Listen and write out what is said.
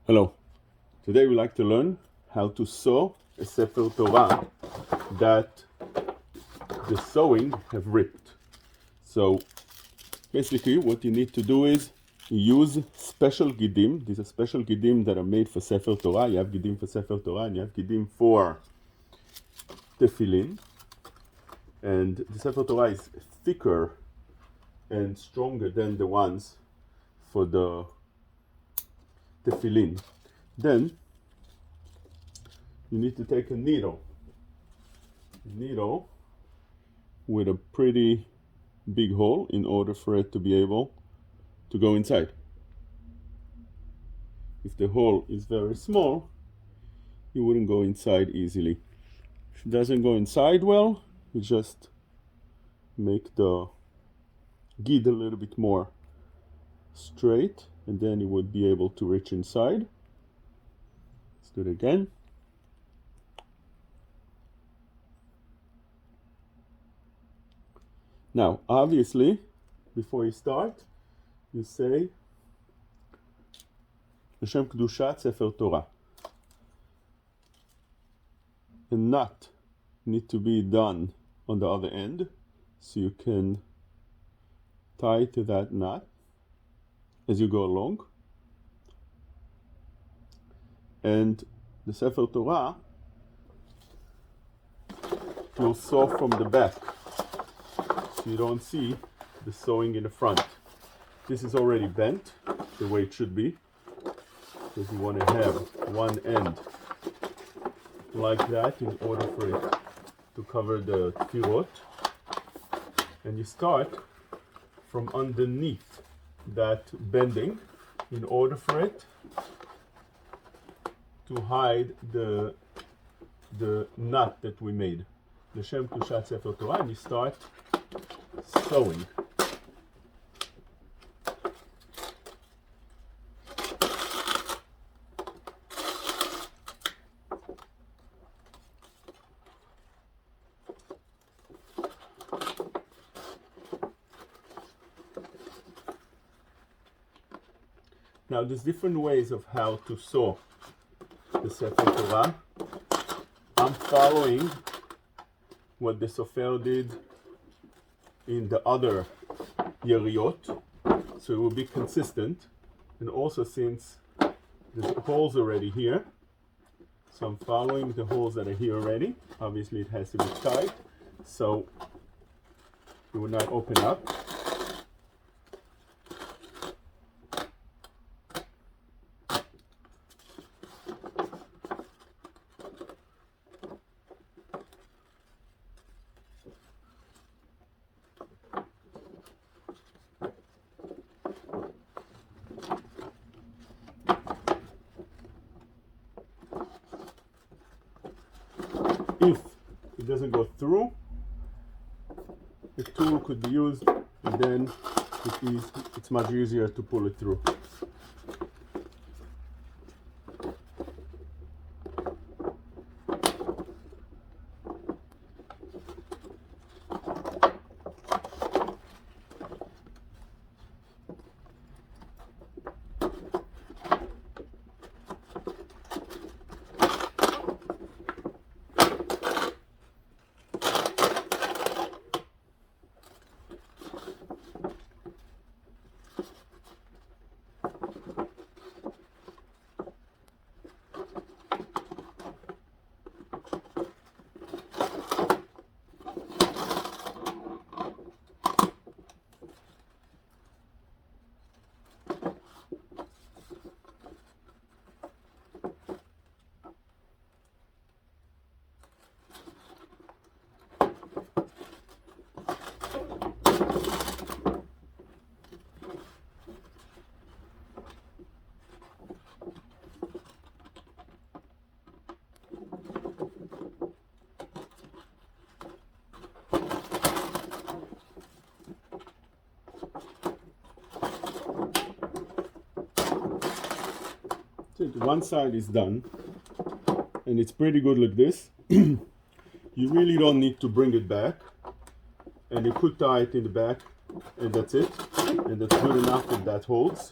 Hello. Today we like to learn how to sew a Sefer Torah that the sewing have ripped. So basically what you need to do is use special gidim. These are special gidim that are made for Sefer Torah. You have gidim for Sefer Torah and you have gidim for tefillin. And the Sefer Torah is thicker and stronger than the ones for the tefillin. Then you need to take a needle with a pretty big hole in order for it to be able to go inside. If the hole is very small, it wouldn't go inside easily. If it doesn't go inside well, you just make the gid a little bit more straight, and then you would be able to reach inside. Let's do it again. Now, obviously, before you start, you say Hashem Kedushat Sefer Torah. A knot need to be done on the other end, so you can tie to that knot as you go along. And the Sefer Torah will sew from the back, so you don't see the sewing in the front. This is already bent the way it should be, because you want to have one end like that in order for it to cover the tirot. And you start from underneath that bending in order for it to hide the knot that we made. The Shem Kedushat Sefer Torah, and you start sewing. Now there's different ways of how to sew the Sefer Torah. I'm following what the Sefer did in the other Yeriot, so it will be consistent. And also, since there's holes already here, so I'm following the holes that are here already. Obviously it has to be tight, so it will not open up. If it doesn't go through, the tool could be used, and then it's much easier to pull it through. One side is done, and it's pretty good like this. You really don't need to bring it back, and you could tie it in the back, and that's it, and that's good enough, and that holds.